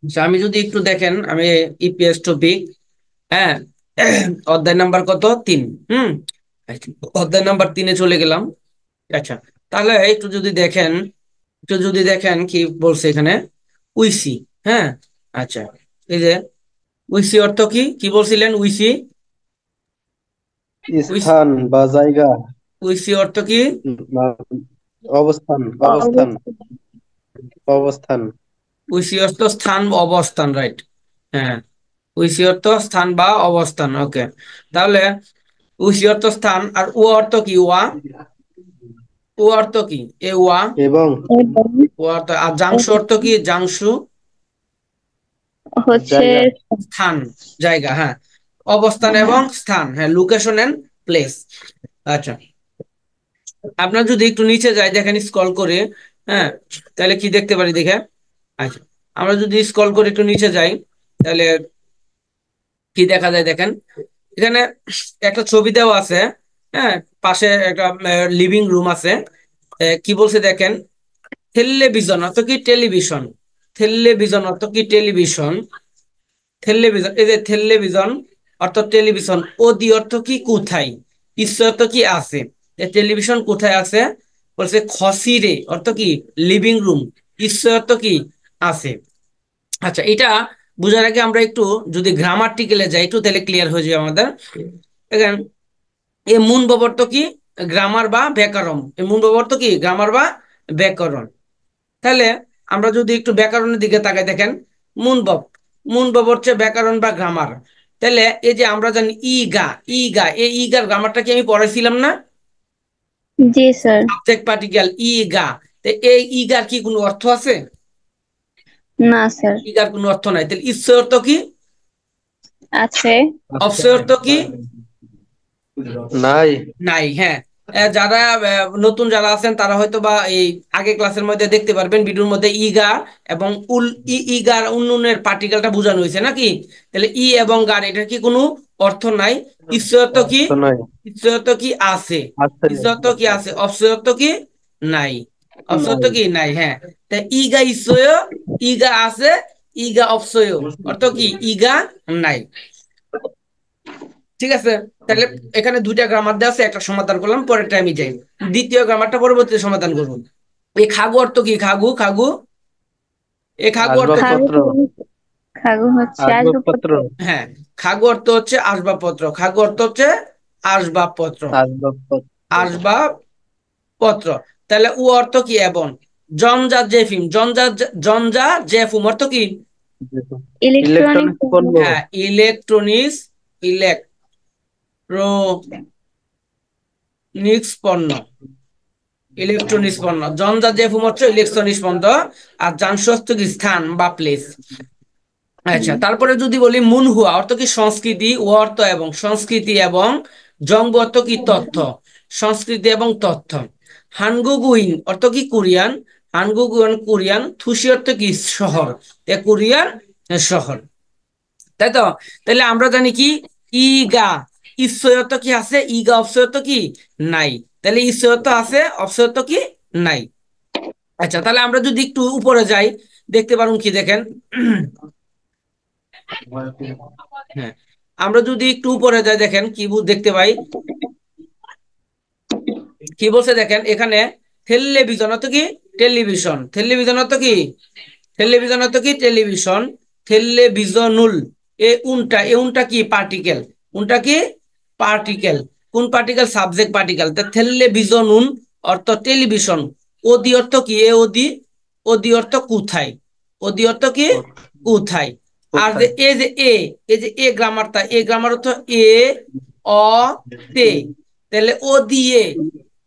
আচ্ছা, আমি যদি একটু দেখেন, আমি ইপিএস টপিক, হ্যাঁ, অধ্যায় নাম্বার কত, 3। হুম। আচ্ছা, অধ্যায় নাম্বার 3-এ চলে গেলাম। আচ্ছা, তাহলে একটু যদি দেখেন কি বলছে এখানে, উইসি। হ্যাঁ। আচ্ছা, এই যে উইসি অর্থ কি কি বলছিলেন? উইসি, উইসি স্থান বা জায়গা। উইসি অর্থ কি? না, অবস্থান অবস্থান অবস্থা। অবস্থান। উইসি অর্থ স্থান বা অবস্থান, রাইট। হ্যাঁ, উইসি অর্থ স্থান বা অবস্থান। ওকে, তাহলে উইসি অর্থ স্থান, আর ও অর্থ কি? ওয়া, ও অর্থ কি? এ ওয়া, এবং এবং ও অর্থ, আর জাংশু অর্থ কি? জাংশু হচ্ছে জায়গা। স্থান, জায়গা। হ্যাঁ, অবস্থান এবং স্থান, হ্যাঁ, লোকেশন এন্ড প্লেস। আচ্ছা, আপনার যদি একটু নিচে যাই দেখেন, স্ক্রল করে, হ্যাঁ, তাহলে কি দেখতে পারি দেখে। আচ্ছা, আমরা যদি স্ক্রল করে একটু নিচে যাই, তাহলে কি দেখা যায় দেখেন, এখানে একটা ছবি দেওয়া আছে। হ্যাঁ, পাশে একটা লিভিং রুম আছে। কি বলছে দেখেন, টেলিভিশন অর্থ কি? টেলিভিশন। টেলিভিশন অর্থ কি? টেলিভিশন। টেলিভিশন, এই যে টেলিভিশন অর্থ টেলিভিশন, ওদি অর্থ কি? কোথায়। ঈশ্বর অর্থ কি? আছে। টেলিভিশন কোথায় আছে? বলছে খসিরে অর্থ কি? Living room. ঈশ্বর অর্থ কি? আছে। আচ্ছা, এটা বুঝার আগে আমরা একটু যদি গ্রামারটিক্যালে যাই একটু, তাহলে ক্লিয়ার হয়ে যাবে আমাদের। দেখেন, এ মূল ব্যবহার কি? গ্রামার বা ব্যাকরণ। এ মূল ব্যবহার কি? গ্রামার বা ব্যাকরণ। তাহলে আমরা যদি একটু ব্যাকরণের দিকে তাকাই দেখেন, মুনবব, মুনবব হচ্ছে ব্যাকরণ বা গ্রামার। তাহলে এই যে আমরা জানি ইগা, ইগা, এই ইগার গ্রামারটা কি আমি পড়াইছিলাম না? জি স্যার। সাবজেক্ট পার্টিকেল ইগা। তো এই ইগার কি কোনো অর্থ আছে? না স্যার। ইগার কোনো অর্থ নাই। তাহলে ঈশ্বর অর্থ কি? আছে। অপসয় অর্থ কি? নাই। নাই। হ্যাঁ, যারা নতুন যারা আছেন তারা হয়তো বা এই আগে ক্লাসের মধ্যে দেখতে পারবেন, ভিডিওর মধ্যে ইগা এবং উল, ইগার উন্নয়নের পার্টিকেলটা বোঝানো হয়েছে নাকি। তাহলে ই এবং গার, এটার কি কোনো অর্থ নাই। ঈশ্বরত্ব কি? অর্থ নাই। ঈশ্বরত্ব কি? আছে। আছে। ঈশ্বরত্ব কি? আছে। অপসয়ত্ব কি? নাই। অপসয়ত্ব নাই। কি? নাই। হ্যাঁ, তা ইগা ঈশ্বর, ইগা আছে, ইগা অপসয় অর্থ কি? ইগা নাই। ঠিক আছে, তাহলে এখানে দুইটা গ্রামার দেওয়া আছে, একটা সমাধান করলাম, পরের টাইমে যাই। দ্বিতীয় গ্রামারটা পরবর্তীতে সমাধান করব। এই খাগু অর্থ কি? খাগু, খাগু, এই খাগু অর্থ কি? খাগু আসবাবপত্র। খাগু হচ্ছে আসবাবপত্র। আসবাবপত্র। হ্যাঁ, খাগু অর্থ হচ্ছে আসবাবপত্র। খাগু অর্থ হচ্ছে আসবাবপত্র, আসবাবপত্র। আসবাবপত্র। তাহলে ও অর্থ কি? এবং জঞ্জা জেফিম, জঞ্জা, জঞ্জা জেফুম অর্থ কি? ইলেকট্রনিক ইলেকট্রনিক্স পণ্য। হ্যাঁ, ইলেকট্রনিক্স, ইলেকট্রনিক্স পণ্য, ইলেকট্রনিক্স পণ্য। জঞ্জা জেফুম হচ্ছে ইলেকট্রনিক্স পণ্য, আর জাংশস্ত কি? স্থান বা প্লেস। আচ্ছা, তারপরে যদি বলি মুনহুয়া অর্থ কি? সংস্কৃতি। ও অর্থ এবং, সংস্কৃতি এবং। জংব অর্থ কি? তথ্য, সংস্কৃতি এবং তথ্য। হানগুগুইন অর্থ কি? কোরিয়ান। হানগুগুইন কোরিয়ান। থুসি অর্থ কি? শহর। কোরিয়ান শহর, তাই তো। তাহলে আমরা জানি কি, ইগা ঈশ্বরত কি? আছে। ইগা অপসয়ত কি? নাই। তাহলে ঈশ্বরত আছে, অপসয়ত কি? নাই। আচ্ছা, তাহলে আমরা যদি একটু উপরে যাই দেখতে পারুন কি দেখেন, হ্যাঁ, আমরা যদি একটু উপরে যাই দেখেন কি দেখতে পাই, কি বলছে দেখেন এখানে, টেলিভিশন অর্থ কি? টেলিভিশন। টেলিভিশন অর্থ কি? টেলিভিশন অর্থ কি? টেলিভিশন। টেলিভিশনুল, এ উনটা কি? পার্টিকেল। উনটা কি? পার্টিকেল। কোন পার্টিকেল? Subject particle. তা টেলিভিশনুন অর্থ টেলিভিশন। ওদি অর্থ কি? এ ওদি, ওদি অর্থ কোথায়। ওদি অর্থ কি? কোথায়। আর যে কোথায়? এ যে এ, এই যে এ গ্রামারটা, এ গ্রামার অর্থ এ, অ, তে। তাহলে ও দিয়ে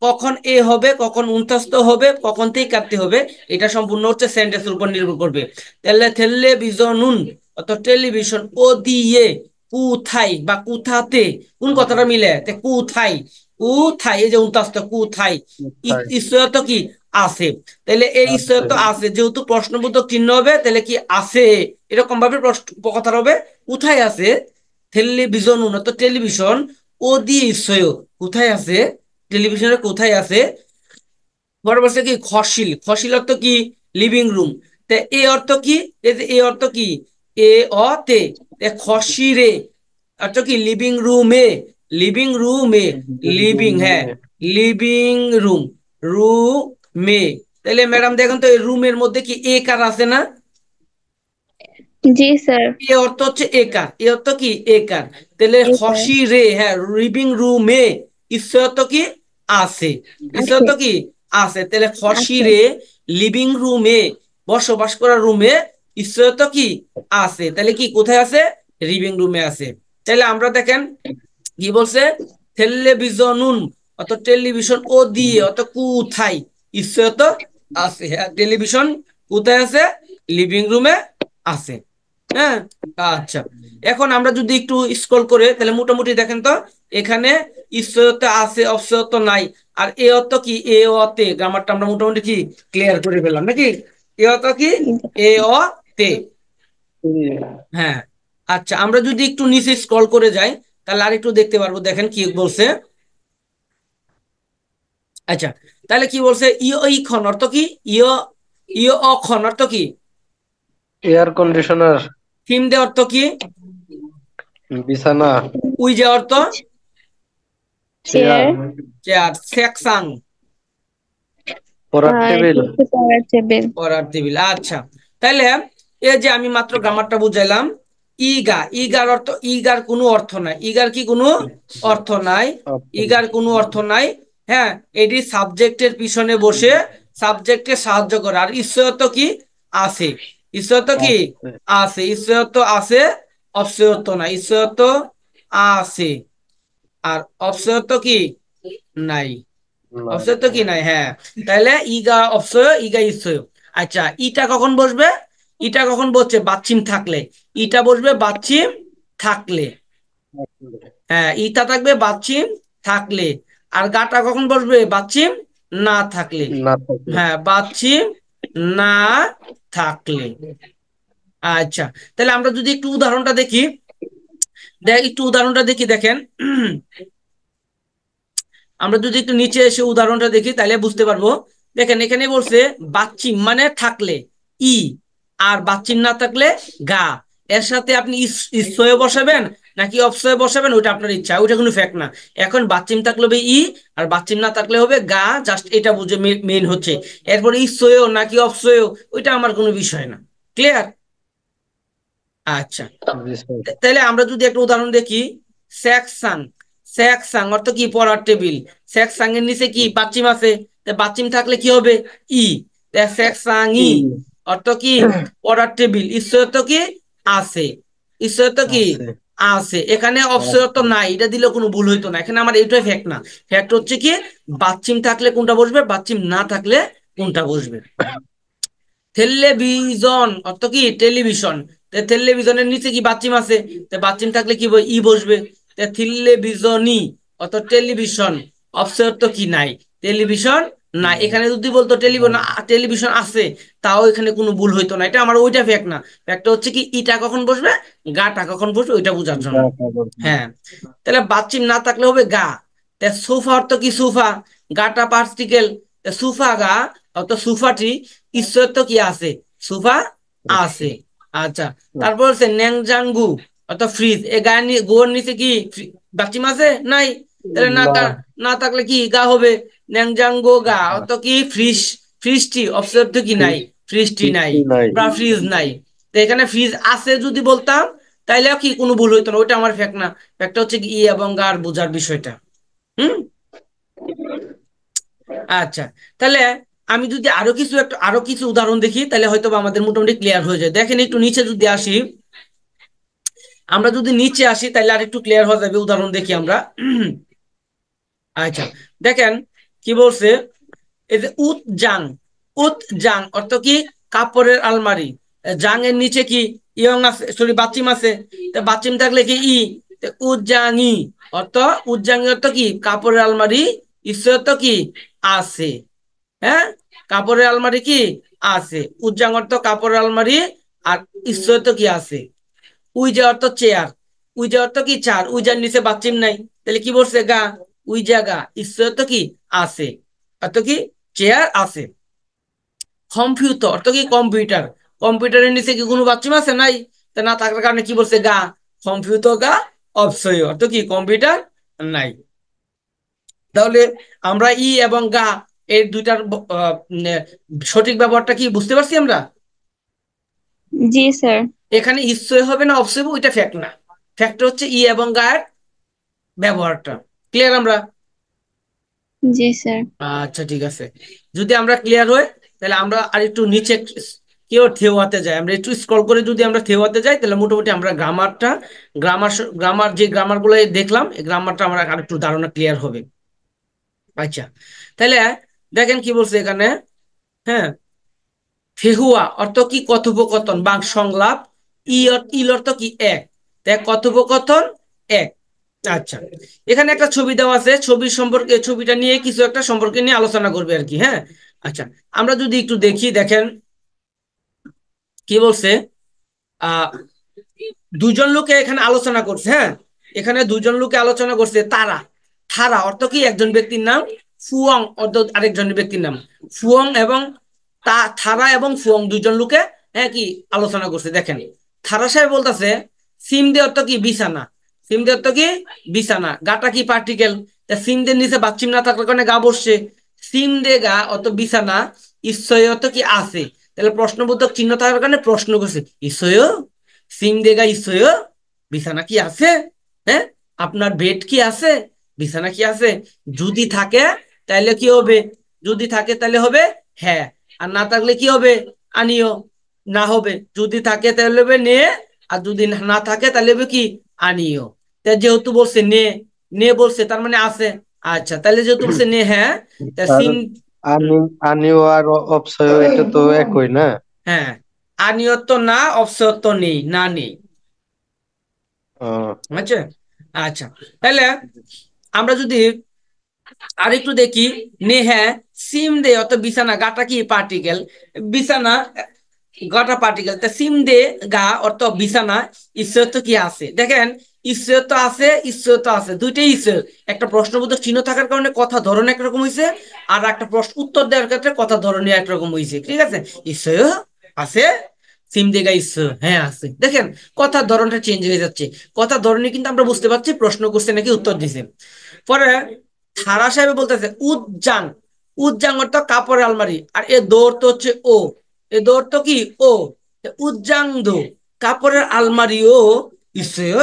কখন এ হবে, কখন উন্তস্ত হবে, কখন থেকে কাটতে হবে, এটা সম্পূর্ণ হচ্ছে সেন্টেন্সের উপর নির্ভর করবে। তাহলে টেলিভিশনুন অর্থাৎ টেলিভিশন, ও দিয়ে কুথাই বা কুথাতে, কোন কথাটা মিলে? কুথাই, কুথাই, এই যে উন্তস্ত কুথাই। কোথায়? ঈশ্বর তো কি? আছে। তাহলে এই ঈশ্বর আছে। তো আছে, যেহেতু প্রশ্নবোধক চিহ্ন হবে, তাহলে কি? আছে। এরকম ভাবে প্রশ্ন কথা হবে, কোথায় আছে। টেলিভিশনুন অর্থাৎ টেলিভিশন, ও দিয়ে ঈশ্বর কোথায় আছে, টেলিভিশনের কোথায় আছে। পরবর্তী কি? খসিল, খসিল অর্থ কি? Living room. এ অর্থ কি? এই যে এ অর্থ কি? এ অ তে খসিরে অর্থ কি? লিভিং রুমে, লিভিং রুমে, লিভিং, হ্যাঁ লিভিং রুম, রুমে। তাহলে ম্যাডাম দেখেন তো এই রুমের মধ্যে কি এ কার আছে না? জি স্যার। এ অর্থ হচ্ছে একার, এ অর্থ কি? একার। তাহলে একার খসি রে, হ্যাঁ লিভিং রুমে, ঈশ্বর অর্থ কি? আছে, ঈশ্বর আছে। অর্থ কি? আছে। তাহলে খসি আছে। রে লিভিং রুমে, বসবাস করার রুমে ঈশ্বর অর্থ কি? আছে। তাহলে কি কোথায় আছে? লিভিং রুমে আছে। তাহলে আমরা দেখেন কি বলছে? টেলিভিশনুন অত টেলিভিশন ও দিয়ে অত কোথায়? ঈশ্বর তো আছে, হ্যাঁ টেলিভিশন কোথায় আছে? লিভিং রুমে আছে। হ্যাঁ, আচ্ছা। এখন আমরা যদি একটু স্ক্রল করে তাহলে মোটামুটি দেখেন তো এখানে ঈশ্বরত্ব আছে, অশ্বত্ব নাই। আর এ অর্থ কি? এ অতে গ্রামারটা আমরা মোটামুটি কি ক্লিয়ার করে ফেললাম নাকি? এ অর্থ কি? এ অ তে। হ্যাঁ, আচ্ছা আমরা যদি একটু নিচে স্ক্রল করে যাই তাহলে আর একটু দেখতে পারবো। দেখেন কি বলছে। আচ্ছা, তাহলে কি বলছে? ইয় খন অর্থ কি? ইয় ইয় অখন অর্থ কি? এয়ার কন্ডিশনার, থিম দে অর্থ কি? বিছানা, উই যে অর্থ চেয়ার, চেয়ার। চেয়ার। সেকসাং পড়ার টেবিল, পড়ার টেবিল। পড়ার টেবিল। আচ্ছা, তাহলে এই যে আমি মাত্র গ্রামারটা বুঝাইলাম। ইগা, ইগার অর্থ, ইগার কোনো অর্থ নাই। ইগার কি কোনো অর্থ নাই? ইগার কোনো অর্থ নাই। হ্যাঁ, এটি সাবজেক্টের পিছনে বসে সাবজেক্টকে সাহায্য করে। আর ঈশ্বর তো কি? আছে। ঈশ্বর তো কি? আছে। ঈশ্বর তো আছে, অশ্বর তো নাই। ঈশ্বর তো আছে আর অশ্বর তো কি? নাই। অবশ্যই তো কি নাই, হ্যাঁ। তাহলে ইগা অবশ্যই, ইগা ইচ্ছয়। আচ্ছা, ইটা কখন বসবে? ইটা কখন বসছে? বাচ্চিম থাকলে। ইটা বসবে বাচ্চিম থাকলে। হ্যাঁ, ইটা থাকবে বাচ্চিম থাকলে। আর গাটা কখন বসবে? বাচ্চিম না থাকলে। না থাকলে। হ্যাঁ, বাচ্চিম না থাকলে। আচ্ছা, তাহলে আমরা যদি একটু উদাহরণটা দেখি, একটু উদাহরণটা দেখি দেখেন। আমরা যদি একটু নিচে এসে উদাহরণটা দেখি তাহলে বুঝতে পারবো। দেখেন এখানে বলছে বাচ্চিম মানে থাকলে ই, আর বাচ্চিম না থাকলে গা। এর সাথে আপনি ইশ্বয়ে বসাবেন নাকি অপসয়ে বসাবেন ওইটা আপনার ইচ্ছা, ওইটা কোনো ফ্যাক্ট না। এখন বাচ্চিম থাকলে হবে ই, আর বাচ্চিম না থাকলে হবে গা, জাস্ট এটা বুঝে মেন হচ্ছে। এরপরে ইশ্বয়েও নাকি অপসয়েও ওইটা আমার কোনো বিষয় না। ক্লিয়ার? আচ্ছা, তাহলে আমরা যদি একটা উদাহরণ দেখি। স্যাকসাং, স্যাকসাং অর্থ কি? পড়ার টেবিল। স্যাকসাং এর নিচে কি? বাচ্চিম আছে। বাচ্চিম থাকলে কি হবে? ই। স্যাকসাং ই অর্থ কি? পড়ার টেবিল। ঈশ্বর তো কি? আছে। ঈশ্বর তো কি? আছে, আছে। এখানে অপসর তো নাই, এটা দিলে কোনো ভুল হইতো না। এখানে আমার এইটাই ফ্যাক্ট না। ফ্যাক্ট হচ্ছে কি? বাচ্চিম থাকলে কোনটা বসবে, বাচ্চিম না থাকলে কোনটা বসবে। টেলিভিশন অর্থ কি? টেলিভিশন। টেলিভিশনের নিচে কি? বাচ্চিম আছে। বাচ্চিম থাকলে কি ই বসবে। টেলিভিশনই অর্থ টেলিভিশন। অপশন অর্থ কি? নাই। টেলিভিশন না। এখানে যদি বলতো টেলিভিশন, টেলিভিশন আছে, তাও এখানে কোনো ভুল হইতো না। এটা আমার ওইটা ফ্যাক্ট না। ফ্যাক্ট হচ্ছে কি? ইটা কখন বসবে, গাটা কখন বসবে ওইটা বোঝার জন্য। হ্যাঁ, তাহলে বাচ্চিম না থাকলে হবে গা। সোফা অর্থ কি? সোফা। গাটা পার্টিকেল। সোফা গা অর্থ সোফাটি। ঈশ্বর তো কি? আছে। সোফা আছে। আচ্ছা, তারপর হচ্ছে ন্যাংজাঙ্গু অর্থ ফ্রিজ। এ গায়ের গোর নিচে কি বাচ্চিম আছে? নাই। তাহলে না, না, না থাকলে কি গা হবে? ন্যাংজাঙ্গো গা অর্থ কি? ফ্রিজ। ফ্রিজটি অপশন তো কি? নাই। ফ্রিজটি নাই নাই। বা ফ্রিজ নাই। তো এখানে ফ্রিজ আছে যদি বলতাম তাইলেও কি কোনো ভুল হইতো না। ওইটা আমার ফ্যাক্ট না। ফ্যাক্ট হচ্ছে কি? ই এবং গার বোঝার বিষয়টা। হুম, আচ্ছা। তাহলে আমি যদি আরো কিছু উদাহরণ দেখি তাহলে হয়তো আমাদের মোটামুটি ক্লিয়ার হয়ে যায়। দেখেন একটু নিচে যদি আসি, আমরা যদি নিচে আসি তাহলে আর একটু ক্লিয়ার হয়ে যাবে। উদাহরণ দেখি আমরা। আচ্ছা, দেখেন কি বলছে। এই যে উৎজাং, উৎজাং অর্থ কি? কাপড়ের আলমারি। জাং এর নিচে কি? ইয়ং আছে, সরি বাচ্চিম আছে। বাচ্চিম থাকলে কি? ই। উৎজাঙি অর্থ, উৎজাঙি অর্থ কি? কাপড়ের আলমারি। ঈশ্বর অর্থ কি? আছে। হ্যাঁ, কাপড়ের আলমারি কি? আছে। উৎজাং অর্থ কাপড়ের আলমারি, আর ঈশ্বর তো কি? আছে। উই যে অর্থ চেয়ার। উই যে অর্থ কি? চার। উই যার নিচে বাচ্চিম নাই, তাহলে কি বলছে? গা। উই জায়গা। ঈশ্বর তো কি? আছে। অর্থ কি? চেয়ার আছে। কম্পিউটার অর্থ কি? কম্পিউটার। কম্পিউটারের নিচে কি কোনো বাথরুম আছে? নাই। তা না থাকার কারণে কি বলছে? গা কম্পিউটার গা অবশ্যই, অর্থ কি কম্পিউটার নাই। তাহলে আমরা ই এবং গা এই দুইটার সঠিক ব্যবহারটা কি বুঝতে পারছি আমরা? জি স্যার। এখানে ইসই হবে না অবশ্যই, ওইটা ফ্যাক্ট না, ফ্যাক্ট হচ্ছে ই এবং গায়ের ব্যবহারটা। ক্লিয়ার আমরা? জি স্যার। আচ্ছা ঠিক আছে, যদি আমরা ক্লিয়ার হই তাহলে আমরা আর একটু নিচে কেউ থেওয়াতে যাই, আমরা একটু স্ক্রল করে যদি আমরা থেওয়াতে যাই তাহলে মোটামুটি আমরা গ্রামারটা গ্রামার যে গ্রামার গুলো দেখলাম এই গ্রামারটা আমরা আর একটু ধারণা ক্লিয়ার হবে। আচ্ছা তাহলে দেখেন কি বলছে এখানে। হ্যাঁ, ফেহুয়া অর্থ কি কথোপকথন বা সংলাপ, ইল অর্থ কি এক, তাই কথোপকথন এক। আচ্ছা, এখানে একটা ছবি দেওয়া আছে, ছবির সম্পর্কে, ছবিটা নিয়ে কিছু একটা সম্পর্কে নিয়ে আলোচনা করবে আর কি। হ্যাঁ, আচ্ছা আমরা যদি একটু দেখি, দেখেন কি বলছে। আহ দুজন লোকে এখানে আলোচনা করছে। হ্যাঁ, এখানে দুজন লোকে আলোচনা করছে। তারা, থারা অর্থ কি একজন ব্যক্তির নাম, ফুয়ং অর্থ আরেকজন ব্যক্তির নাম। ফুয়ং এবং থারা এবং ফুয়ং দুজন লোকে হ্যাঁ কি আলোচনা করছে। দেখেন থারা সাহেব বলতেছে সিম দে অর্থ কি বিছানা, সিম দে অর্থ কি বিছানা, গাটা কি পার্টিকেল, সিম দের নিচে বাচ্চিম না থাকার কারণে গা বসছে। সিম দে গা অর্থ বিছানা, ঈশ্বয় অর্থ কি আছে, তাহলে প্রশ্নবোধক চিহ্ন থাকার কারণে প্রশ্ন করছে ঈশ্বয়, সিম দেগা ঈশ্বয়, বিছানা কি আছে? হ্যাঁ, আপনার বেড কি আছে, বিছানা কি আছে? যদি থাকে তাহলে কি হবে? যদি থাকে তাহলে হবে হ্যাঁ, আর না থাকলে কি হবে? আনিও। না হবে, যদি থাকে তাহলে হবে নে, আর যদি না থাকে তাহলে হবে কি? আনিও। তা যেহেতু বলছে নে, নে বলছে তার মানে আছে। আচ্ছা তাহলে যেহেতু বলছে নে, হ্যাঁ, তা আর সিম। আনিও আর অপসয় এটা তো একই না? হ্যাঁ, আনিয়ত না, অবসর নেই, না নেই। আহ, আচ্ছা, আচ্ছা তাহলে আমরা যদি আরেকটু দেখি, নে হ্যাঁ, সিম দে অত বিছানা, গাটা কি পার্টিকেল, বিছানা গাটা পার্টিকেল, তা সিম দে গা অর্থ বিছানা, ঈশ্বর তো কি আছে। দেখেন ঈশ্বর তো আছে, ঈশ্বর তো আছে, দুইটাই ঈশ্বর। একটা প্রশ্নবোধক চিহ্ন থাকার কারণে কথা ধরন একরকম হয়েছে, আর একটা প্রশ্ন উত্তর দেওয়ার ক্ষেত্রে কথা ধরনই একরকম হয়েছে। ঠিক আছে, ঈশ্বর আছে, সিম দেগা ঈশ্বর হ্যাঁ আছে। দেখেন কথার ধরনটা চেঞ্জ হয়ে যাচ্ছে, কথার ধরনে কিন্তু আমরা বুঝতে পারছি প্রশ্ন করছে নাকি উত্তর দিছে। পরে থারা সাহেব বলতেছে উজ্জাং, উজ্জাং অর্থ কাপড়ের আলমারি, আর এ দৌড় তো হচ্ছে ও, এ দৌড় তো কি ও, উজ্জাং দো, কাপড়ের আলমারিও নিশ্চয়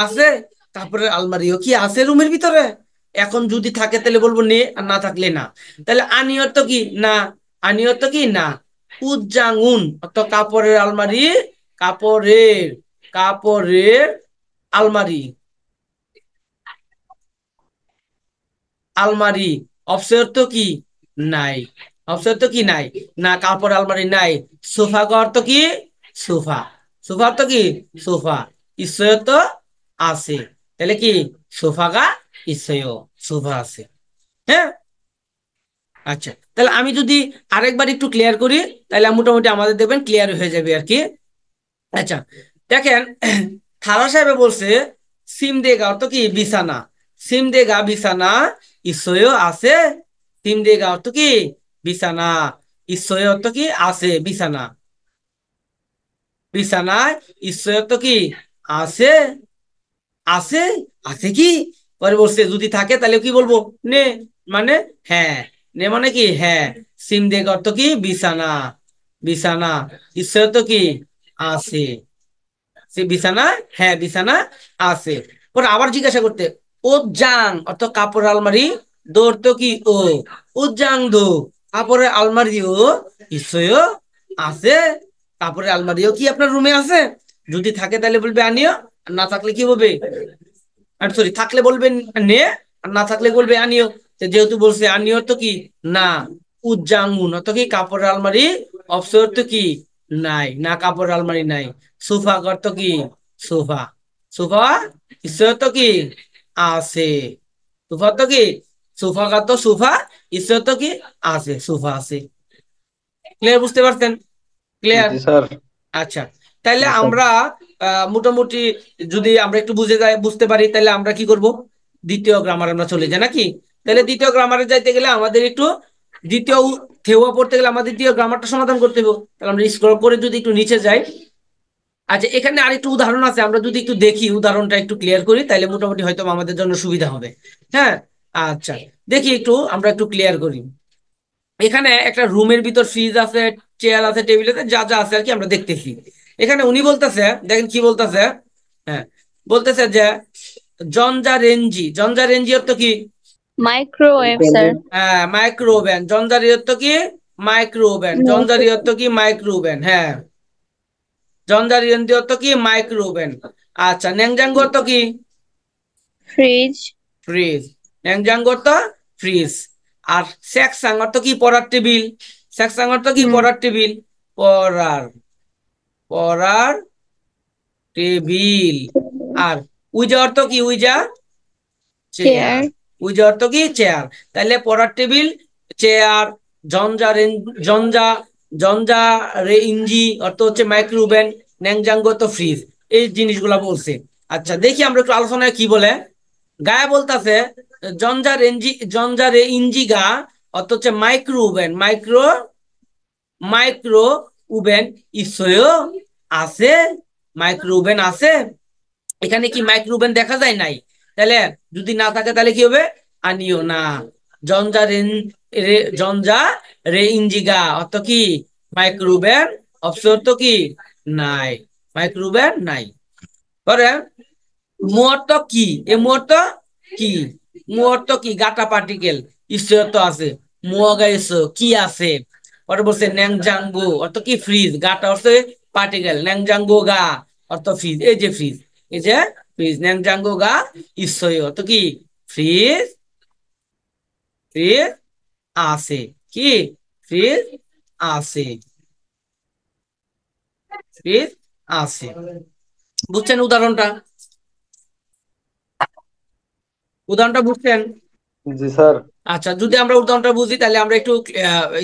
আছে, কাপড়ের আলমারিও কি আছে রুমের ভিতরে। এখন যদি থাকে তাহলে বলবো নে, আর না থাকলে না। তাহলে আনিয়ত তো কি না, আনিয়ত তো কি না। উজ্জাঙ্গুন অর্থ কাপড়ের আলমারি, কাপড়ের, কাপড়ের আলমারি, আলমারি। অপশন তো কি নাই, অপশন তো কি নাই, না কাপড় আলমারি নাই। সোফা ঘর তো কি সোফা, সোফা তো কি সোফা, ঈশ্বর তো আছে, তাহলে কি সোফা গা ঈশ্বর, সোফা আছে। হ্যাঁ, আচ্ছা তাহলে আমি যদি আরেকবার একটু ক্লিয়ার করি তাহলে মোটামুটি আমাদের দেখবেন ক্লিয়ার হয়ে যাবে আর কি। আচ্ছা দেখেন থালা সাহেব বলছে সিম দেগা অর্থ কি বিছানা, সিম দেগা বিছানা, ঈশ্বর আছে, সিম দেগা অর্থ কি বিছানা, ঈশ্বর অর্থ কি আছে, বিছানা, বিছানায় ঈশ্বর অর্থ কি আছে, আছে, আছে কি। পরে বলছে যদি থাকে তাহলে কি বলবো নে, মানে হ্যাঁ, নে মানে কি হ্যাঁ, সিম দেগা অর্থ কি বিছানা, বিছানা, ঈশ্বর তো কি আছে, সে বিছানা, হ্যাঁ বিছানা আছে। পরে আবার জিজ্ঞাসা করতে উজ্জাং অর্থ কাপড়ের আলমারি, দৌড় তো কি ও, উজ্জাং দো, কাপড়ের আলমারিও নিশ্চয়ই আছে, কাপড়ের আলমারিও কি আপনার রুমে আছে। যদি থাকে তাহলে বলবে আনিও, আর না থাকলে কি বলবে, আর সরি থাকলে বলবেন নে, আর না থাকলে বলবে আনিও। যেহেতু বলছে আনিও তো কি না, উজ্জাঙ্গুন অত কি কাপড়ের আলমারি, অপসর তো কি নাই, না কাপড়ের আলমারি নাই। সোফা ঘর তো কি সোফা, সোফা ঈশ্বর তো কি আছে, সোফা তো কি সোফা ঘর তো সোফা, ঈশ্বর তো কি আছে, সোফা আছে। ক্লিয়ার, বুঝতে পারছেন? ক্লিয়ার? জি স্যার। আচ্ছা তাহলে জি স্যার। আমরা মোটামুটি যদি আমরা একটু বুঝতে পারি তাহলে আমরা কি করব, দ্বিতীয় গ্রামার আমরা চলে যাই নাকি। তাহলে দ্বিতীয় গ্রামারে যাইতে গেলে আমাদের একটু দ্বিতীয় থেওয়া পড়তে গেলে আমাদের দ্বিতীয় গ্রামারটা সমাধান করতে হবে। তাহলে আমরা স্ক্রল করে যদি একটু নিচে যাই, আচ্ছা এখানে আরেকটু উদাহরণ আছে, আমরা যদি একটু দেখি উদাহরণটা একটু ক্লিয়ার করি তাহলে মোটামুটি হয়তো আমাদের জন্য সুবিধা হবে। হ্যাঁ, আচ্ছা দেখি একটু আমরা একটু ক্লিয়ার করি। এখানে একটা রুমের ভিতর ফ্রিজ আছে, চেয়ার আছে, টেবিল আছে, যা যা আছে আর কি আমরা দেখতেছি। এখানে উনি বলতেছে, দেখেন কি বলতেছে, হ্যাঁ বলতেছে যে জঞ্জা রেঞ্জি, জঞ্জা রেঞ্জি অর্থ কি? Microwave sir. হ্যাঁ মাইক্রোওভেন। জঞ্জারি অর্থ কি? মাইক্রোওভেন। জঞ্জারি অর্থ কি? মাইক্রোওভেন। হ্যাঁ, জঞ্জারি অর্থ কি? মাইক্রোওভেন। আচ্ছা, ন্যাংজাঙ্গু অর্থ কি? ফ্রিজ। ফ্রিজ। ন্যাংজাঙ্গু অর্থ ফ্রিজ। আর সেকসাং অর্থ কি? পড়ার টেবিল। সেকসাং অর্থ কি? পড়ার টেবিল। পড়ার, পড়ার টেবিল। আর উইজা অর্থ কি? উইজা চেয়ার। চেয়ার। উইজা অর্থ কি? চেয়ার। তাহলে পড়ার টেবিল, চেয়ার, জঞ্জা জঞ্জা, জঞ্জা রে ইঞ্জি অর্থ হচ্ছে মাইক্রোওভেন, ন্যাংজাঙ্গ অর্থ ফ্রিজ। এই জিনিসগুলা বলছে। আচ্ছা দেখি আমরা একটু আলোচনায় কি বলে। গায়ে বলতেছে জঞ্জা রেঞ্জি, জঞ্জা রে ইঞ্জি গা অর্থ হচ্ছে মাইক্রোওভেন। মাইক্রোওভেন ইসয় আছে। মাইক্রোওভেন আছে। এখানে কি মাইক্রোওভেন দেখা যায়? নাই। তাহলে যদি না থাকে তাহলে কি হবে? আনিও না। জঞ্জা রে, জঞ্জা রে ইঞ্জিগা অর্থ কি? মাইক্রোওভেন। অপশন অর্থ কি? নাই। মাইক্রোওভেন নাই। পরে মুহূর্ত কি? এ মুহূর্ত কি? মুহূর্ত কি? গাটা পার্টিকেল। ঈশ্বর তো আছে। মুয়াগা ইসো কি আছে। পরে বলছে ন্যাংজাঙ্গু অর্থ কি? ফ্রিজ। গাটা হচ্ছে পার্টিকেল, ন্যাংজাঙ্গু গা অর্থ ফ্রিজ। এই যে ফ্রিজ, এই যে ফ্রিজ। ন্যাংজাঙ্গু গা ঈশ্বর অর্থ কি? ফ্রিজ। ফ্রিজ আছে। কি? ফ্রিজ আছে। ফ্রিজ আছে। বুঝছেন উদাহরণটা? উদাহরণটা বুঝছেন? জি স্যার। আচ্ছা, যদি আমরা উদাহরণটা বুঝি তাহলে আমরা একটু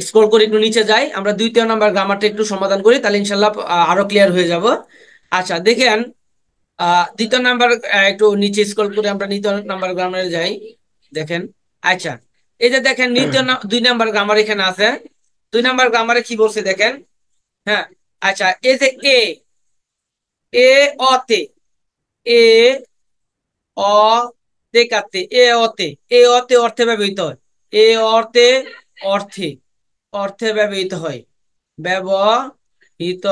স্ক্রল করে একটু নিচে যাই, আমরা দ্বিতীয় নাম্বার গ্রামারটা একটু সমাধান করি, তাহলে ইনশাল্লাহ আরো ক্লিয়ার হয়ে যাব। আচ্ছা দেখেন, দ্বিতীয় নাম্বার, একটু নিচে স্ক্রল করে আমরা দ্বিতীয় নাম্বার গ্রামারে যাই। দেখেন, আচ্ছা এই যে দেখেন দুই নাম্বার গ্রামার এখানে আছে। দুই নাম্বার গ্রামারে কি বলছে দেখেন। হ্যাঁ, আচ্ছা এই যে এ, এ অতে, এ অ তে কাতে, এ অতে, এ অতে অর্থে ব্যবহৃত হয়। এ অর্থে, অর্থে, অর্থে ব্যবহৃত হয়। ব্যবহৃত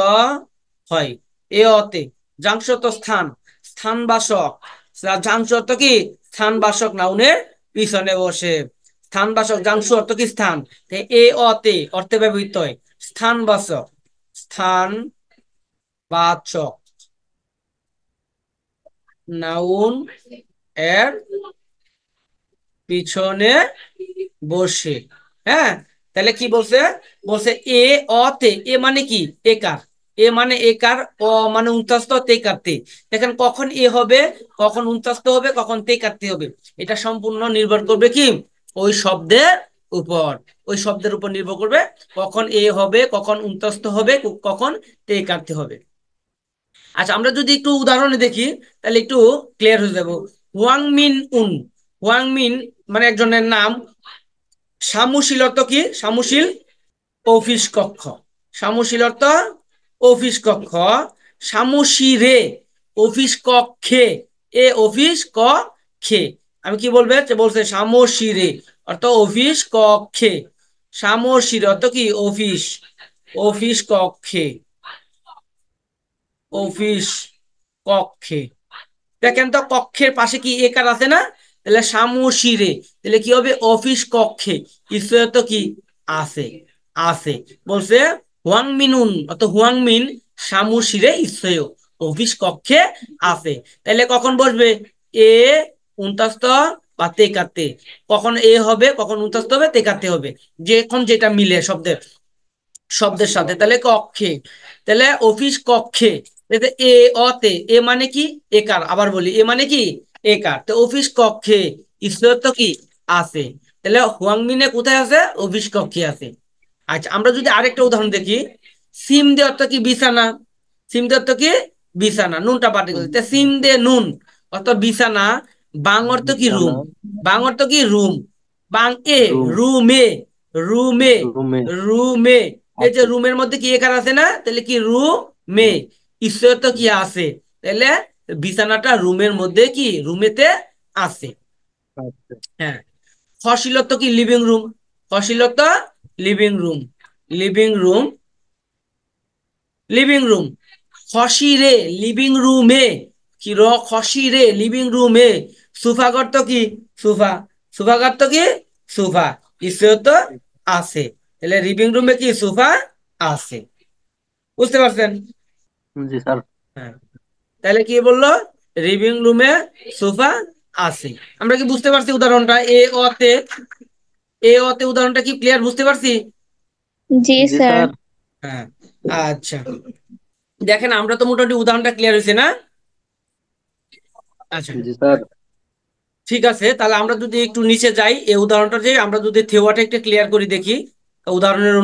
হয়। এ অতে জাংশত স্থান, স্থানবাচক। জাংশ অর্থ কি? স্থানবাচক, নাউনের পিছনে বসে। স্থানবাচক জাংশ অর্থ কি? স্থান। এ অতে অর্থে ব্যবহৃত হয়। স্থানবাচক, স্থানবাচক নাউন এর পিছনে বসে। হ্যাঁ, তাহলে কি বলছে? বলছে এ অতে, এ মানে কি? একার। এ মানে একার, অ মানে উন্তস্ত, তে কাতে। দেখেন কখন এ হবে, কখন উন্তস্ত হবে, কখন তে কাতে হবে, এটা সম্পূর্ণ নির্ভর করবে কি? ওই শব্দের উপর। ওই শব্দের উপর নির্ভর করবে কখন এ হবে, কখন উন্তস্ত হবে, কখন তে কাটতে হবে। আচ্ছা আমরা যদি একটু উদাহরণে দেখি তাহলে একটু ক্লিয়ার হয়ে যাব। হুয়াং মিন উন, হুয়াং মিন মানে একজনের নাম। সামুশীল অর্থ কি? সামুশীল অফিস কক্ষ। সামুশীল অর্থ অফিস কক্ষ। সামুশিরে অফিস কক্ষে, এ অফিস কক্ষে। আমি কি বলবে? বলছে সামশিরে অর্থ অফিস কক্ষে। সামশিরে অর্থ কি? অফিস। অফিস কক্ষে, অফিস কক্ষে। দেখেন তো কক্ষের পাশে কি একার আছে না? তাহলে সামশিরে, তাহলে কি হবে? অফিস কক্ষে। ঈশ্বর তো কি? আছে। আছে। বলছে হুয়াং মিনুন অত হুয়াং মিন সামশিরে ঈশ্বর অফিস কক্ষে আছে। তাহলে কখন বসবে? এ উনতাস্ত বা তেকাতে। কখন এ হবে, কখন উনতাস্ত হবে, তেকাতে হবে, যখন যেটা মিলে শব্দের শব্দের সাথে। তাহলে কক্ষে, তাহলে অফিস কক্ষে। এ অতে, এ মানে কি? একার। আবার বলি, এ মানে কি? একার। তো অফিস কক্ষে ঈশ্বর তো কি? আছে। তাহলে হুয়াংমিনে কোথায় আছে? অফিস কক্ষে আছে। আচ্ছা আমরা যদি আরেকটা উদাহরণ দেখি। সিম দে অর্থ কি? বিছানা। সিম দে অর্থ কি? বিছানা। নুনটা পাটি করছে, সিম দে নুন অর্থ বিছানা। বাং অর্থ কি? রুম। বিছানা, বাং অর্থ কি? রুম। বাং এ রুম। রুমে, রুমে, রুমে। রুমে। এই যে আচ্ছা রুমের মধ্যে কি একার আছে না, তাহলে কি রুমে, ঈশ্বর তো কি আছে, তাহলে বিছানাটা রুমের মধ্যে কি রুমেতে আছে। আচ্ছা হ্যাঁ, ফসিলত কি লিভিং রুম, ফসিলত living room, living room, living room. খসিরে লিভিং রুমে, কি র খসিরে লিভিং রুমে, সোফাঘর তো কি সোফা, সোফাঘর তো কি সোফা, ঈশ্বর তো আছে, তাহলে লিভিং রুমে কি সোফা আছে। বুঝতে পারছেন? জি স্যার। হ্যাঁ, তাহলে কি বললো, লিভিং রুমে সোফা আছে। আমরা কি বুঝতে পারছি উদাহরণটা এ অতে উদাহরণটা কি ক্লিয়ার, বুঝতে পারছি? জি জি স্যার। স্যার। হ্যাঁ, আচ্ছা, দেখেন আমরা তো মোটামুটি উদাহরণটা ক্লিয়ার হয়েছে না? আচ্ছা, জি স্যার। ঠিক আছে, তাহলে আমরা যদি একটু নিচে যাই, এই উদাহরণটা যে আমরা যদি থেওয়াটা একটু ক্লিয়ার করে দেখি উদাহরণের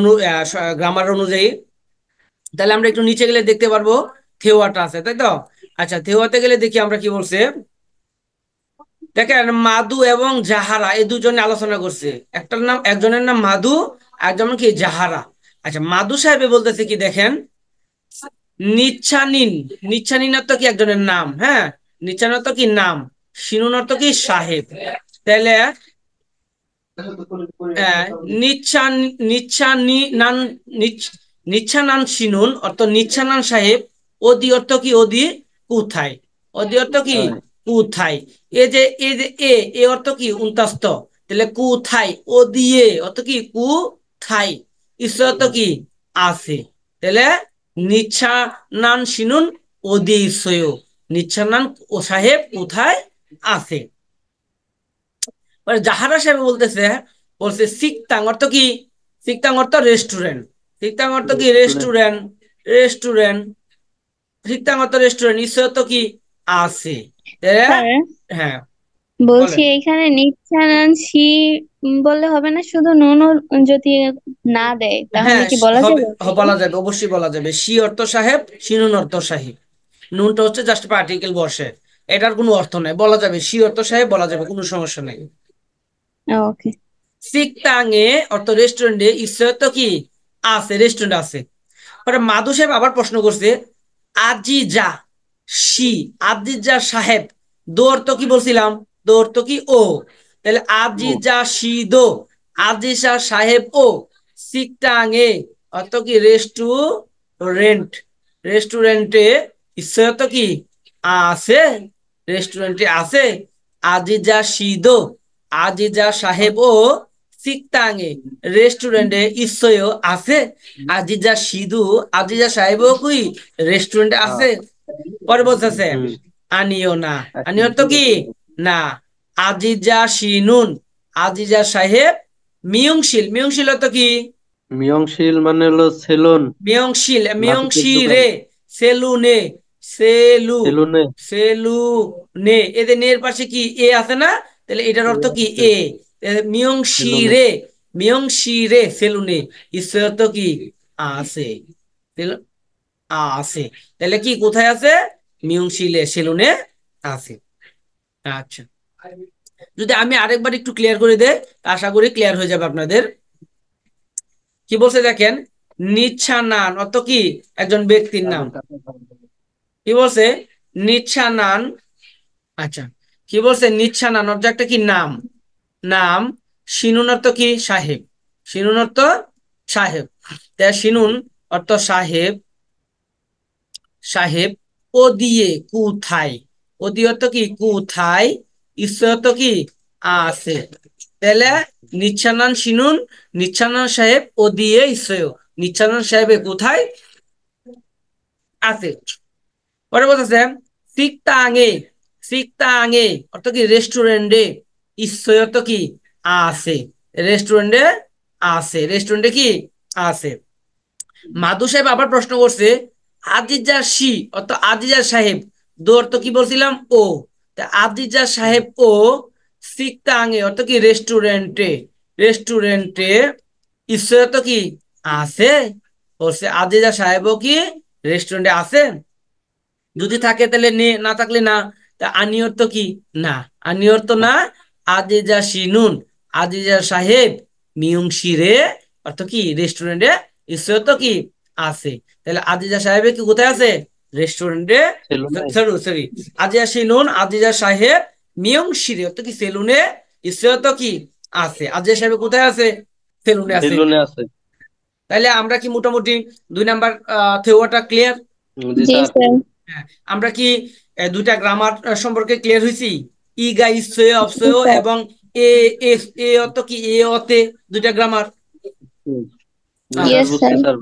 গ্রামার অনুযায়ী, তাহলে আমরা একটু নিচে গেলে দেখতে পারবো থেওয়াটা আছে, তাই তো? আচ্ছা, থেওয়াতে গেলে দেখি আমরা কি বলছে। দেখেন, মাদু এবং জাহারা এই দুজনে আলোচনা করছে, একটার নাম, একজনের নাম মাদু, একজন কি জাহারা। আচ্ছা, মাদু সাহেবে বলতেছে কি দেখেন, নিচ্ছানিন, নিচ্ছানিন অর্থ কি একজনের নাম, হ্যাঁ, নিচ্ছান অর্থ কি নাম, সিনুন অর্থ কি সাহেব, তাহলে আহ, নিচ্ছান নিচ্ছানি নান নিচ্ছানান সিনুন অর্থ নিচ্ছানান সাহেব, ওদি অর্থ কি ওদি কোথায়, ওদি অর্থ কি তাই। কোথায়, এই যে এ অর্থ কি উন্তস্ত, তাহলে কোথায়, ও দিয়ে অর্থ কি কোথায়, ঈশ্বর অর্থ কি আছে, তাহলে নিচ্ছানান সিনুন ওদি ঈশ্বর, নিচ্ছানান ও সাহেব কোথায় আছে। জাহারা সাহেব বলতেছে, বলছে সিকতাং অর্থ কি, সিকতাং অর্থ রেস্টুরেন্ট, সিকতাং অর্থ কি রেস্টুরেন্ট। রেস্টুরেন্ট, রেস্টুরেন্ট, সিকতাং অর্থ রেস্টুরেন্ট, ঈশ্বর তো কি আছে, স্যার হ্যাঁ বলছি বলেন। এখানে নিচ্ছানান শি বললে হবে না, শুধু নুন যদি না দেয় তাহলে হ্যাঁ, কি বলা হবে, যাবে? বলা যাবে, অবশ্যই বলা যাবে, সি অর্থ সাহেব, সিনুন অর্থ সাহেব, নুনটা হচ্ছে জাস্ট পার্টিকেল বসে, এটার কোনো অর্থ নাই, বলা যাবে সি অর্থ সাহেব বলা যাবে, কোনো সমস্যা নেই। ওকে। সিকতাঙে অর্থ রেস্টুরেন্টে, ঈশ্বর তো কি আছে, রেস্টুরেন্ট আছে। পরে মাধু সাহেব আবার প্রশ্ন করছে, আজিজা শি, আজিজা সাহেব, দো অর্থ কি বলছিলাম, দো অর্থ কি ও, তাহলে ও। আজিজা শি দো, আজিজা সাহেব ও, সিকটাঙে অর্থ কি রেস্টুরেন্ট, রেস্টুরেন্টে ঈশ্বর তো কি আছে, রেস্টুরেন্টে আছে, আজিজা শি দো, আজিজা সাহেব ও, সিকতাঙে রেস্টুরেন্টে ঈশ্বর আছে, আজিজা সিধু, আজিজা সাহেবও কি রেস্টুরেন্ট হ্যাঁ। আছে। পরে বলতেছে হুম। আনিও না, আচ্ছা, আনিও তো কি না, আজিজা শিনুন, আজিজা সাহেব মিয়ংশিল, মিয়ংশিল তো কি মিয়ংশিল মানে হলো সেলুন। মিয়ংশিল, নাপিতের মিয়ংশি দোকান। রে, সেলুনে, সেলু, সেলুনে। সেলুনে, এদের নের পাশে কি এ আছে না, তাহলে এটার এ অর্থ কি আছে। এ, মিয়ংশি সেলুনে। রে, মিয়ংশি রে সেলুনে, ঈশ্বর অর্থ কি আছে, সেলু- আছে, তাহলে কি কোথায় আছে, মিয়ংশিলে সেলুনে আছে। আচ্ছা, যদি আমি আরেকবার একটু ক্লিয়ার করে দেই, আশা করি ক্লিয়ার হয়ে যাবে আপনাদের। কি বলছে দেখেন, নিচ্ছানান অত কি একজন ব্যক্তির নাম, কি বলছে নিচ্ছানান, আচ্ছা, কি বলছে নিচ্ছানান অর্থ একটা কি নাম, নাম, শিনুন অর্থ কি সাহেব, শিনুন অর্থ সাহেব, তাই শিনুন অর্থ সাহেব, সাহেব, ও দিয়ে কোথায়, ও দিয়ে অর্থ কি কোথায়, ঈশ্বর অর্থ কি আছে, তাহলে নিচ্ছানান শিনুন, নিচ্ছানান সাহেব, ও দিয়ে ঈশ্বর, নিচ্ছানান সাহেবে কোথায় আছে। পরে বলতেছে সিকতাঙে, সিকতাঙে অর্থ কি রেস্টুরেন্টে, ঈশ্বর অর্থ কি আছে, রেস্টুরেন্টে আছে, রেস্টুরেন্টে কি আছে। মাধু সাহেব আবার প্রশ্ন করছে, আজিজা শি অর্থ আজিজা সাহেব, দো অর্থ কি বলছিলাম ও, তা আজিজা সাহেব ও, সিকতাঙে অর্থ কি রেস্টুরেন্টে, রেস্টুরেন্টে ঈশ্বর অর্থ কি আছে, বলছে আজিজা সাহেবও কি রেস্টুরেন্টে আছে, যদি থাকে তাহলে নে, না থাকলে না, তা আনিয়র তো কি না, আনিয়র তো না, আজিজা শিনুন, আজিজা সাহেব মিয়ংশিরে অর্থ কি রেস্টুরেন্টে ইসয়ত কি আছে। তাহলে আজিজা সাহেব কি কোথায় আছে? রেস্টুরেন্টে। সেলুনে। সরি সরি, আজিজা শিনুন আজিজা সাহেব মিয়ংশিরে অর্থ কি সেলুনে ইসয়ত কি আছে। আজিজা সাহেব কোথায় আছে? সেলুনে আছে। সেলুনে আছে। তাহলে আমরা কি মোটামুটি 2 নাম্বার থিওরিটা ক্লিয়ার? জি জি স্যার। স্যার। হ্যাঁ, আমরা কি দুইটা গ্রামার সম্পর্কে ক্লিয়ার হয়েছি? ইগা ইসয়ে জি অপসয়ে স্যার। এবং এ এ এ অত কি এ অতে দুইটা গ্রামার। জি স্যার, ইয়েস বুঝছি স্যার। স্যার।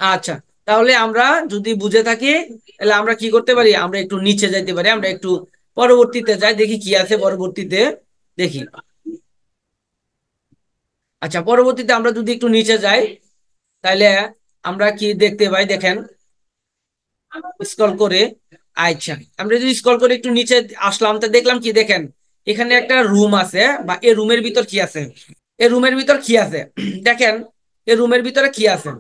আচ্ছা, তাহলে আমরা যদি বুঝে থাকি তাহলে আমরা কি করতে পারি? আমরা একটু নিচে যাইতে পারি, আমরা একটু পরবর্তীতে যাই, দেখি কি আছে পরবর্তীতে, দেখি। আচ্ছা, পরবর্তীতে আমরা যদি একটু নিচে যাই তাহলে আমরা কি দেখতে পাই? দেখেন, স্ক্রল করে। আচ্ছা, আমরা যদি স্ক্রল করে একটু নিচে আসলাম তা দেখলাম কি, দেখেন এখানে একটা রুম আছে, বা এই রুমের ভিতর কি আছে? এই রুমের ভিতর কি আছে? দেখেন এই রুমের ভিতরে কি আছে?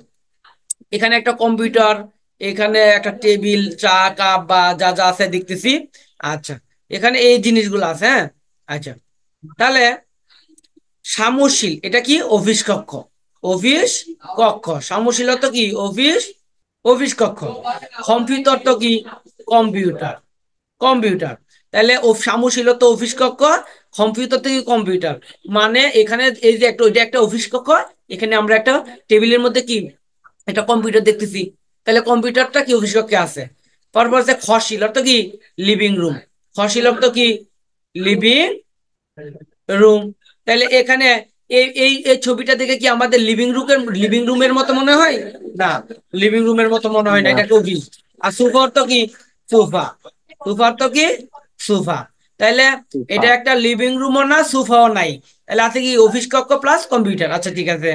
এখানে একটা কম্পিউটার, এখানে একটা টেবিল, চা কাপ বা যা যা আছে দেখতেছি। আচ্ছা, এখানে এই জিনিসগুলো আছে, হ্যাঁ। আচ্ছা, তাহলে সামুশীল এটা কি? অফিস কক্ষ। অফিস কক্ষ সামুশীল তো কি? অফিস অফিস কক্ষ। কম্পিউটার তো কি? Computer computer. তাহলে ও সামুশীল তো অফিস কক্ষ, কম্পিউটার তো কি? কম্পিউটার। মানে এখানে এই যে একটা, ওইটা একটা অফিস কক্ষ, এখানে আমরা একটা টেবিলের মধ্যে কি একটা কম্পিউটার দেখতেছি। তাহলে কম্পিউটারটা কি অফিস কক্ষে আছে। তারপর আছে খসিল অর্থ কি? Living room. খসিল অর্থ কি? Living room. তাহলে এখানে এই এই এই ছবিটা দেখে কি আমাদের লিভিং রুমের মতো মনে হয়? না, লিভিং রুমের মতো মনে হয় না, না। এটা একটা অফিস। আর সোফা অর্থ কি? সোফা। সোফা অর্থ কি? সোফা। তাহলে এটা একটা লিভিং রুমও না, সোফাও নাই, তাহলে আছে কি? অফিস কক্ষ প্লাস কম্পিউটার। আচ্ছা ঠিক আছে,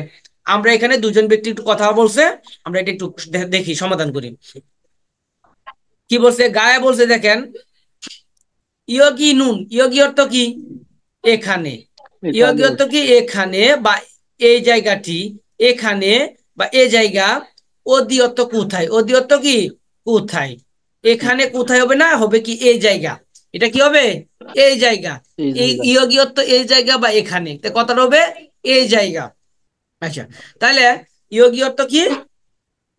আমরা এখানে দুজন ব্যক্তি একটু কথা বলছে, আমরা এটা একটু দেখি, সমাধান করি। কি বলছে? গায়ে বলছে, দেখেন, ইয়গি নুন, ইয়গি অর্থ কি? এখানে। ইয়গি এখানে। অর্থ কি? এখানে বা এই জায়গাটি, এখানে বা এই জায়গা। অদি অর্থ কোথায়? অদি অর্থ কি? কোথায়। এখানে কোথায় হবে না, হবে কি? এই জায়গা। এটা কি হবে? এই জায়গা। এই এই জায়গা। ইয়গি অর্থ এই জায়গা বা এখানে, তো কথাটা হবে এই জায়গা। আচ্ছা, তাহলে ইয়গি অর্থ কি?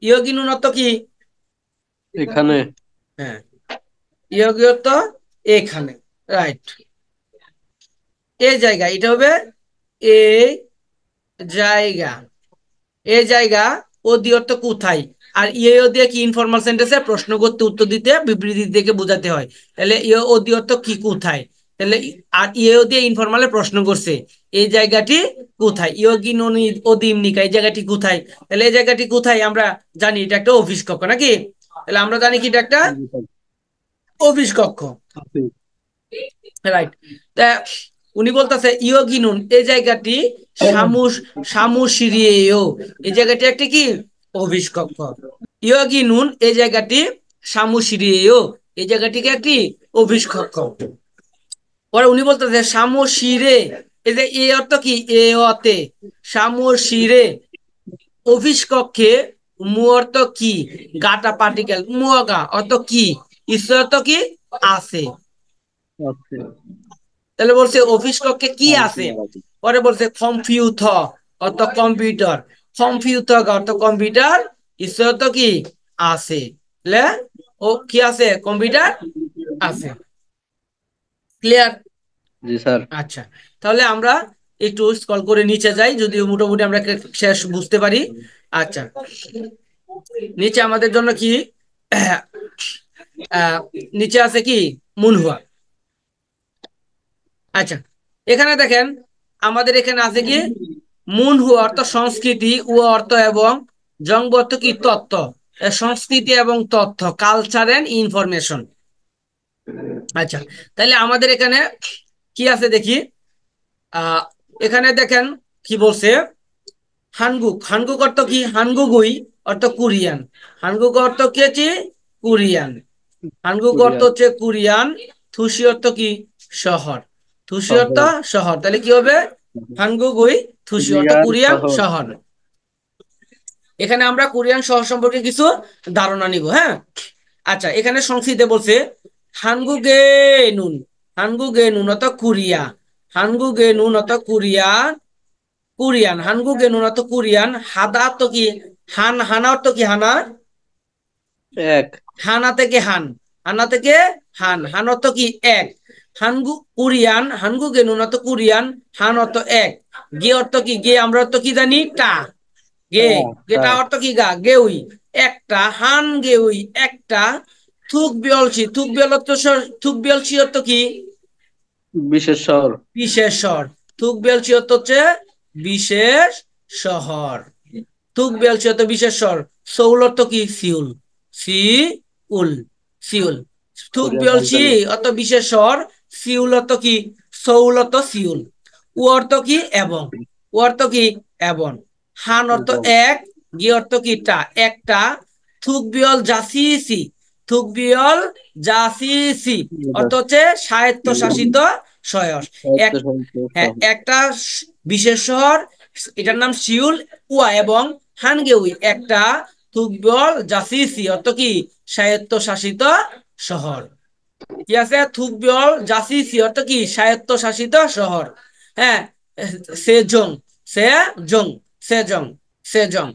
ইয়গি নুন অর্থ কি? এখানে। হ্যাঁ, ইয়গি অর্থ এখানে, রাইট। এই জায়গা, এটা হবে এই জায়গা। এই জায়গা। অদি অর্থ কোথায়। আর ইয়ে দিয়ে কি? ইনফর্মাল সেন্টেন্সে প্রশ্ন করতে, উত্তর দিতে, বিবৃতি থেকে বোঝাতে হয়। তাহলে ইয়ে অদি অর্থ কি? কোথায়। তাহলে আর ইয়ে দিয়ে ইনফর্মালে প্রশ্ন করছে এই জায়গাটি কোথায়। ইয়োগি ননি অদিম নিকা, এই জায়গাটি কোথায়। তাহলে এই জায়গাটি কোথায় আমরা জানি, এটা একটা অফিস কক্ষ নাকি? তাহলে আমরা জানি কি এটা একটা অফিস কক্ষ, রাইট। তা উনি বলতেছে ইয়োগিনুন এই জায়গাটি সামুশিরিয়েও, এই জায়গাটি একটি কি? অফিস কক্ষ। ইয়োগিনুন এই জায়গাটি সামুশিরিয়েও, এই জায়গাটিকে একটি অফিস কক্ষ। পরে উনি বলতেছে সামুশিরে, এই যে এ অর্থ কি? এ অতে সামুশিরে অফিস কক্ষে। মু অর্থ কি? গাটা পার্টিকেল, মুয়াগা অর্থ কি? ঈশ্বর অর্থ কি? আছে। আছে। তাহলে বলছে অফিস কক্ষে কি আছে। পরে বলছে কম্পিউটার অর্থ কম্পিউটার, কম্পিউটার অর্থ কম্পিউটার, ঈশ্বর তো কি? আছে। তাহলে ও কি আছে? কম্পিউটার আছে। ক্লিয়ার? জি স্যার। আচ্ছা, তাহলে আমরা একটু স্ক্রল করে নিচে যাই, যদিও মোটামুটি আমরা শেষ বুঝতে পারি। আচ্ছা, নিচে আমাদের জন্য কি আহ, নিচে আছে কি? মুনহুয়া। আচ্ছা, এখানে দেখেন আমাদের এখানে আছে কি? মুনহু অর্থ সংস্কৃতি, উ অর্থ এবং, জঙ্গ অর্থ কি? তথ্য। সংস্কৃতি এবং তথ্য, কালচার এন্ড ইনফরমেশন। আচ্ছা, তাহলে আমাদের এখানে কি আছে দেখি। আহ এখানে দেখেন কি বলছে। হানগুক, হানগুক অর্থ কি? হানগুগুই অর্থ কোরিয়ান। হানগুক অর্থ কি আছে? কোরিয়ান। হানগুক অর্থ কোরিয়ান। হচ্ছে কোরিয়ান। থুসি অর্থ কি? শহর। থুসি অর্থ শহর। শহর, তাহলে কি হবে? হানগুগুই থুসি অর্থ কোরিয়ান কোরিয়ান শহর। শহর। এখানে আমরা কোরিয়ান শহর সম্পর্কে কিছু ধারণা নিব, হ্যাঁ। আচ্ছা, এখানে সংস্কৃতে বলছে হানগুগে নুন, হানগুগে নুন অত কোরিয়া, হানগুগে নুন অত কোরিয়া, কোরিয়ান, হানগু গেনুন অর্থ কোরিয়ান, হাদা অর্থ কি হানা অর্থ কি হানা, এক। হানা থেকে হান অর্থ কি এক, হানগু কোরিয়ান, হানগু গেনুন অর্থ কোরিয়ান, হান অর্থ এক, গে অর্থ কি গে আমরা অর্থ কি জানি টা, গে গেটা অর্থ কি গেউই, একটা, হান গেউই একটা, থুক বিয়লসি অর্থ কি বিশেষ শহর। বিশেষ শহর, থুক বিয়লসি অর্থ হচ্ছে বিশেষ শহর, থুক বিয়লসি অর্থ বিশেষ শহর, সৌল অর্থ কি সিউল, সিউল, সিউল, থুক কোরিয়ার বিয়লসি রাজধানী। অর্থ বিশেষ শহর, সিউল অর্থ কি সৌল অর্থ সিউল, উ অর্থ কি এবং, উ অর্থ কি এবং, হান অর্থ এবং এক, গি অর্থ কি টা একটা, থুক বিয়ল জাসিসি, থুক বিয়ল জাসিসি অর্থ হচ্ছে স্বায়ত্তশাসিত শহর, এক, হ্যাঁ একটা বিশেষ শহর, এটার নাম সিউল, উয়া এবং হানগেউই একটা, থুকবিয়ল জাসিসি অর্থ কি স্বায়ত্তশাসিত শহর, কি আছে থুকবিয়ল জাসিসি অর্থ কি স্বায়ত্তশাসিত শহর, হ্যাঁ, সেজং, সেজং, সেজং, সেজং,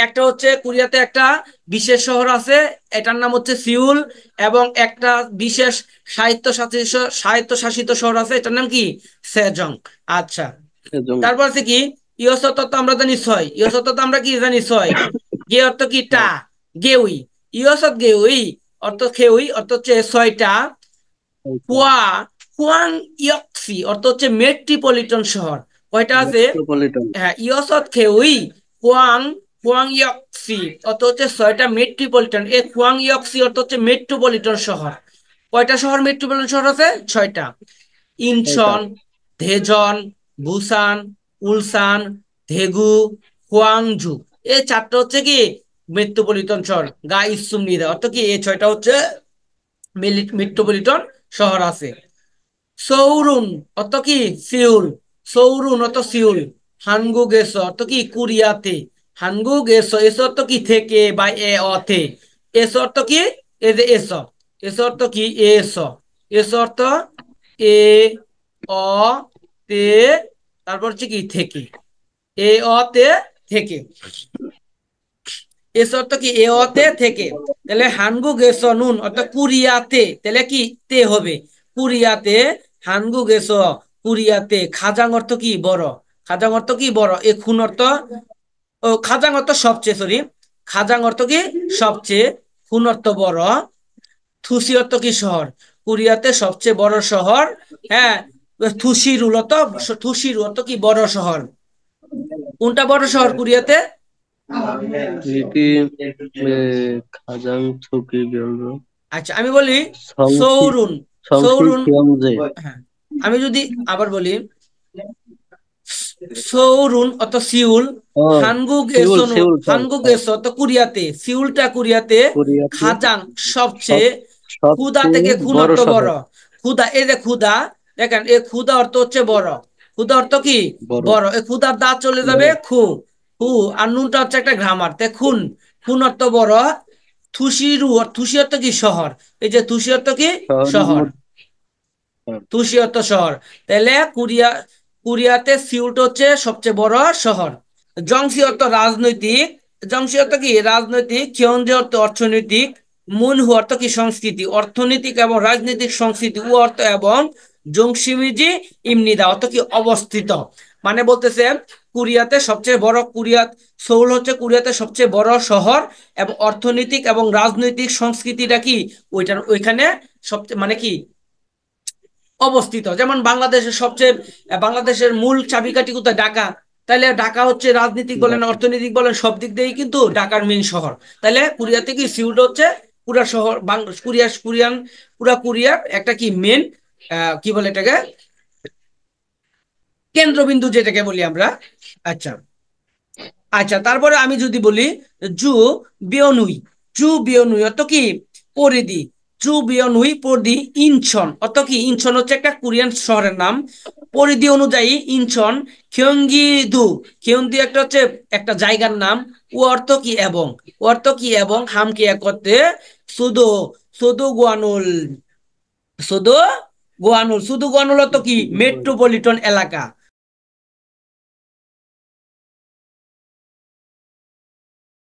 একটা হচ্ছে কোরিয়াতে একটা বিশেষ শহর আছে, এটার নাম হচ্ছে সিউল, এবং একটা বিশেষ স্বায়ত্তশাসিত শহর আছে, এটার নাম কি সেজং। আচ্ছা, তারপর আছে কি ইয়সত আমরা জানি ছয়, ইয়সত আমরা কি জানি ছয়, গে অর্থ কি টা, গেউই, ইয়সত গেউই অর্থ খেউই অর্থ হচ্ছে ছয়টা, হুয়া, হুয়াং ইয়ক্সি অর্থ হচ্ছে মেট্রোপলিটন শহর, কয়টা আছে, মেট্রোপলিটন। হ্যাঁ ইয়সত খেউই, হুয়াং, হুয়াং ইয়ক্সি অর্থ হচ্ছে ছয়টা মেট্রোপলিটন, এ হুয়াং ইয়ক্সি অর্থ হচ্ছে মেট্রোপলিটন শহর, কয়টা শহর মেট্রোপলিটন শহর আছে ছয়টা, ইনচন, ধেজন, বুসান, উলসান, ধেগু, হোয়াংজু, এই চারটা হচ্ছে কি মেট্রোপলিটন শহর, গা ইসুম নিদা অর্থ কি এই ছয়টা হচ্ছে মেট্রোপলিটন শহর আছে। সৌরুন অর্থ কি সিউল, সৌরুন অর্থ সিউল, হানগু গেস অর্থ কি কোরিয়াতে, হানগু গেস এস অর্থ কি থেকে বা এ অথে, এস অর্থ কি এ যে এস, এস অর্থ কি এস, এস অর্থ এ অ তে, তারপর হচ্ছে কি থেকে, এ অ তে থেকে, এস অর্থ কি এ অতে থেকে, তাহলে হানগু গেস নুন অর্থাৎ কুরিয়াতে, তাহলে কি তে হবে কুরিয়াতে, হানগু গেস কুরিয়াতে, খাজাং অর্থ কি বড়, খাজাং অর্থ কি বড়, এ খুন অর্থ, ও খাজাং অর্থ সবচেয়ে, সরি, খাজাং অর্থ কি সবচেয়ে, খুন অর্থ বড়, থুসি অর্থ কি শহর, কোরিয়াতে সবচেয়ে বড় শহর, হ্যাঁ, থুসিরুল অর্থ, থুসিরু অর্থ কি বড় শহর, কোনটা বড় শহর কোরিয়াতে, কি খাজাং ছুকি গেলরো আচ্ছা আমি বলি সংসি সৌরুন, সংসি সৌরুন, খিয়মজে। হ্যাঁ, আমি যদি আবার বলি সৌরুন অত সিউল, ও হানগুক সিউল এসোনু, সিউল সরি হানগুক সরি এসো তো কোরিয়াতে, সিউলটা কোরিয়াতে, কোরিয়াতে খাজাং সব সবচেয়ে, ক্ষুদা সবচেয়ে থেকে বড় খুনত্ব শহর। বড়, ক্ষুদা এই যে ক্ষুদা, দেখেন এ ক্ষুদা অর্থ হচ্ছে বড়, ক্ষুদা অর্থ কি বড় বড়, এ ক্ষুদার দাঁত চলে যাবে বড় খু, হু, আর নুনটা হচ্ছে একটা গ্রামার, তে খুন, খুন অর্থ বড়, থুসিরু থুসি অর্থ কি শহর, এই যে থুসি অর্থ কি শহরের শহর, মধ্যে। তুষিয়ত শহর, তাহলে কোরিয়াতে সিউলটা হচ্ছে সবচেয়ে বড় শহর, জংসি অর্থ রাজনৈতিক, জংসি অর্থ কি রাজনৈতিক, খিয়নজি অর্থ অর্থনৈতিক, মুনহু অর্থ কি সংস্কৃতি, অর্থনৈতিক এবং রাজনৈতিক সংস্কৃতি, উ অর্থ এবং, জংসিমিজি ইমনিদা অর্থ কি অবস্থিত, মানে বলতেছে কোরিয়াতে সবচেয়ে বড়, সৌল হচ্ছে কোরিয়াতে সবচেয়ে বড় শহর, এবং অর্থনৈতিক এবং রাজনৈতিক সংস্কৃতিটা কি ওইখানে সবচেয়ে মানে কি অবস্থিত, যেমন বাংলাদেশের মূল চাবিকাঠি কোথায়, ঢাকা, তাহলে ঢাকা হচ্ছে রাজনীতিক বলেন অর্থনৈতিক বলেন সব দিক দিয়েই কিন্তু ঢাকার মেইন শহর, তাহলে কোরিয়া থেকে সিউল হচ্ছে পুরা শহর, পুরা কোরিয়ার একটা কি মেন, কি বলে এটাকে কেন্দ্রবিন্দু যেটাকে বলি আমরা। আচ্ছা, আচ্ছা তারপরে আমি যদি বলি জু বিয়নুই, জু বিয়নুই অর্থ কি পরিধি, জু বিয়নুই পরিধি, ইনছন অর্থ কি, ইনছন হচ্ছে একটা কোরিয়ান শহরের নাম, পরিধি অনুযায়ী ইনছন, খিয়ংগি দু, খিয়ংদি একটা হচ্ছে একটা জায়গার নাম, ও অর্থ কি এবং, ও অর্থ কি এবং, হাম কি এক করতে, সুদো, সুদো গুয়ানুল, শুধু শুধু অর্থ কি মেট্রোপলিটন এলাকা,